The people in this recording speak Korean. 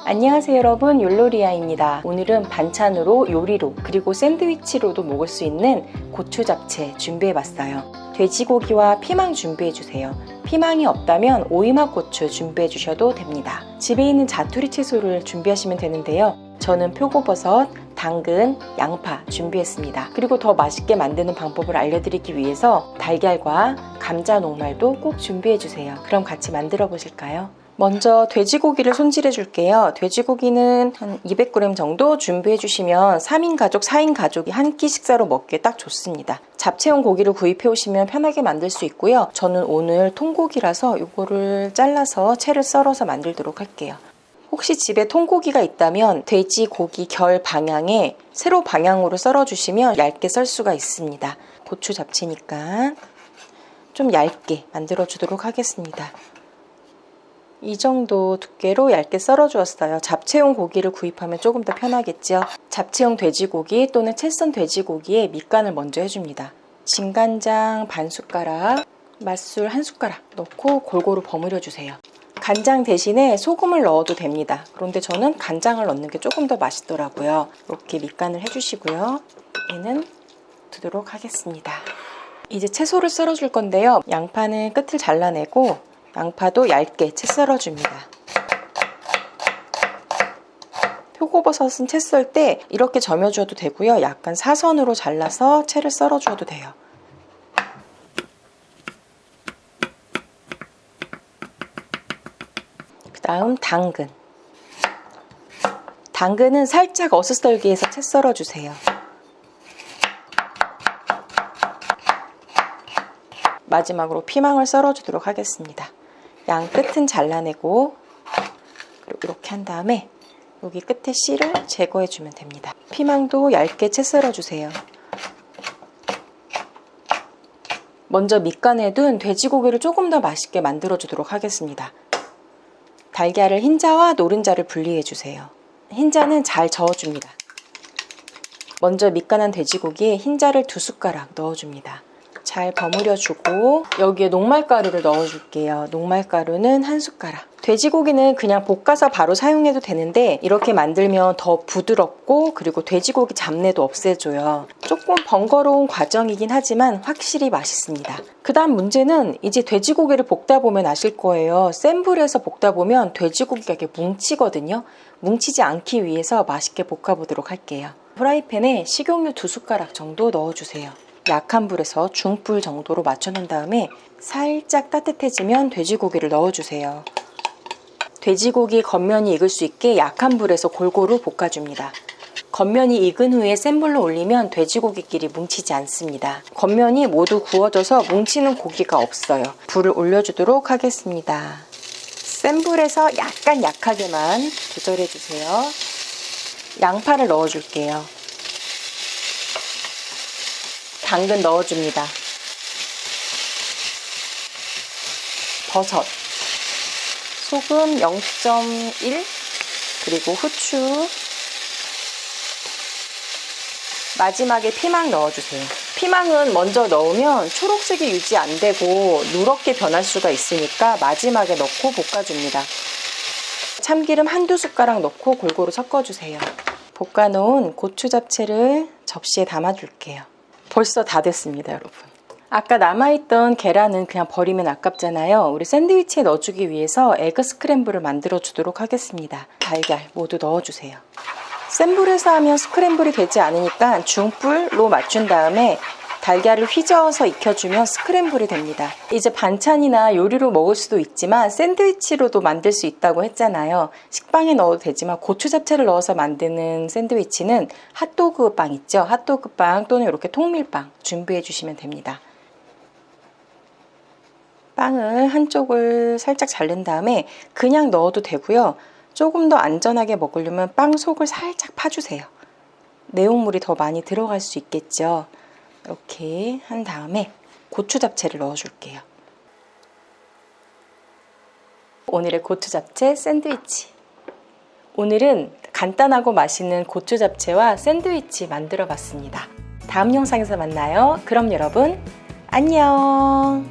안녕하세요 여러분, 율로리아입니다. 오늘은 반찬으로, 요리로, 그리고 샌드위치로도 먹을 수 있는 고추 잡채 준비해봤어요. 돼지고기와 피망 준비해주세요. 피망이 없다면 오이맛 고추 준비해주셔도 됩니다. 집에 있는 자투리 채소를 준비하시면 되는데요. 저는 표고버섯, 당근, 양파 준비했습니다. 그리고 더 맛있게 만드는 방법을 알려드리기 위해서 달걀과 감자 녹말도 꼭 준비해주세요. 그럼 같이 만들어 보실까요? 먼저 돼지고기를 손질해 줄게요. 돼지고기는 한 200g 정도 준비해 주시면 3인 가족, 4인 가족이 한 끼 식사로 먹기에 딱 좋습니다. 잡채용 고기를 구입해 오시면 편하게 만들 수 있고요. 저는 오늘 통고기라서 이거를 잘라서 채를 썰어서 만들도록 할게요. 혹시 집에 통고기가 있다면 돼지고기 결 방향에 세로 방향으로 썰어 주시면 얇게 썰 수가 있습니다. 고추 잡채니까 좀 얇게 만들어 주도록 하겠습니다. 이 정도 두께로 얇게 썰어 주었어요. 잡채용 고기를 구입하면 조금 더 편하겠죠. 잡채용 돼지고기 또는 채썬 돼지고기에 밑간을 먼저 해줍니다. 진간장 반 숟가락, 맛술 한 숟가락 넣고 골고루 버무려 주세요. 간장 대신에 소금을 넣어도 됩니다. 그런데 저는 간장을 넣는 게 조금 더 맛있더라고요. 이렇게 밑간을 해주시고요. 얘는 두도록 하겠습니다. 이제 채소를 썰어 줄 건데요. 양파는 끝을 잘라내고 양파도 얇게 채 썰어줍니다. 표고버섯은 채 썰 때 이렇게 점여줘도 되고요. 약간 사선으로 잘라서 채를 썰어줘도 돼요. 그 다음 당근. 당근은 살짝 어슷썰기 해서 채 썰어주세요. 마지막으로 피망을 썰어주도록 하겠습니다. 양 끝은 잘라내고 그리고 이렇게 한 다음에 여기 끝에 씨를 제거해주면 됩니다. 피망도 얇게 채 썰어주세요. 먼저 밑간에 둔 돼지고기를 조금 더 맛있게 만들어주도록 하겠습니다. 달걀을 흰자와 노른자를 분리해주세요. 흰자는 잘 저어줍니다. 먼저 밑간한 돼지고기에 흰자를 2숟가락 넣어줍니다. 잘 버무려주고 여기에 녹말가루를 넣어줄게요. 녹말가루는 1숟가락. 돼지고기는 그냥 볶아서 바로 사용해도 되는데 이렇게 만들면 더 부드럽고 그리고 돼지고기 잡내도 없애줘요. 조금 번거로운 과정이긴 하지만 확실히 맛있습니다. 그 다음 문제는 이제 돼지고기를 볶다 보면 아실 거예요. 센 불에서 볶다 보면 돼지고기가 이렇게 뭉치거든요. 뭉치지 않기 위해서 맛있게 볶아보도록 할게요. 프라이팬에 식용유 2숟가락 정도 넣어주세요. 약한 불에서 중불 정도로 맞춰놓은 다음에 살짝 따뜻해지면 돼지고기를 넣어주세요. 돼지고기 겉면이 익을 수 있게 약한 불에서 골고루 볶아줍니다. 겉면이 익은 후에 센 불로 올리면 돼지고기끼리 뭉치지 않습니다. 겉면이 모두 구워져서 뭉치는 고기가 없어요. 불을 올려주도록 하겠습니다. 센 불에서 약간 약하게만 조절해주세요. 양파를 넣어줄게요. 당근 넣어줍니다. 버섯, 소금 0.1, 그리고 후추, 마지막에 피망 넣어주세요. 피망은 먼저 넣으면 초록색이 유지 안 되고 누렇게 변할 수가 있으니까 마지막에 넣고 볶아줍니다. 참기름 1~2숟가락 넣고 골고루 섞어주세요. 볶아놓은 고추 잡채를 접시에 담아줄게요. 벌써 다 됐습니다, 여러분. 아까 남아있던 계란은 그냥 버리면 아깝잖아요. 우리 샌드위치에 넣어주기 위해서 에그 스크램블을 만들어 주도록 하겠습니다. 달걀 모두 넣어주세요. 센 불에서 하면 스크램블이 되지 않으니까 중불로 맞춘 다음에 달걀을 휘저어서 익혀주면 스크램블이 됩니다. 이제 반찬이나 요리로 먹을 수도 있지만 샌드위치로도 만들 수 있다고 했잖아요. 식빵에 넣어도 되지만 고추 잡채를 넣어서 만드는 샌드위치는 핫도그 빵 있죠? 핫도그 빵 또는 이렇게 통밀빵 준비해 주시면 됩니다. 빵을 한쪽을 살짝 자른 다음에 그냥 넣어도 되고요. 조금 더 안전하게 먹으려면 빵 속을 살짝 파주세요. 내용물이 더 많이 들어갈 수 있겠죠. 이렇게 한 다음에 고추 잡채를 넣어줄게요. 오늘의 고추 잡채 샌드위치. 오늘은 간단하고 맛있는 고추 잡채와 샌드위치 만들어 봤습니다. 다음 영상에서 만나요. 그럼 여러분 안녕.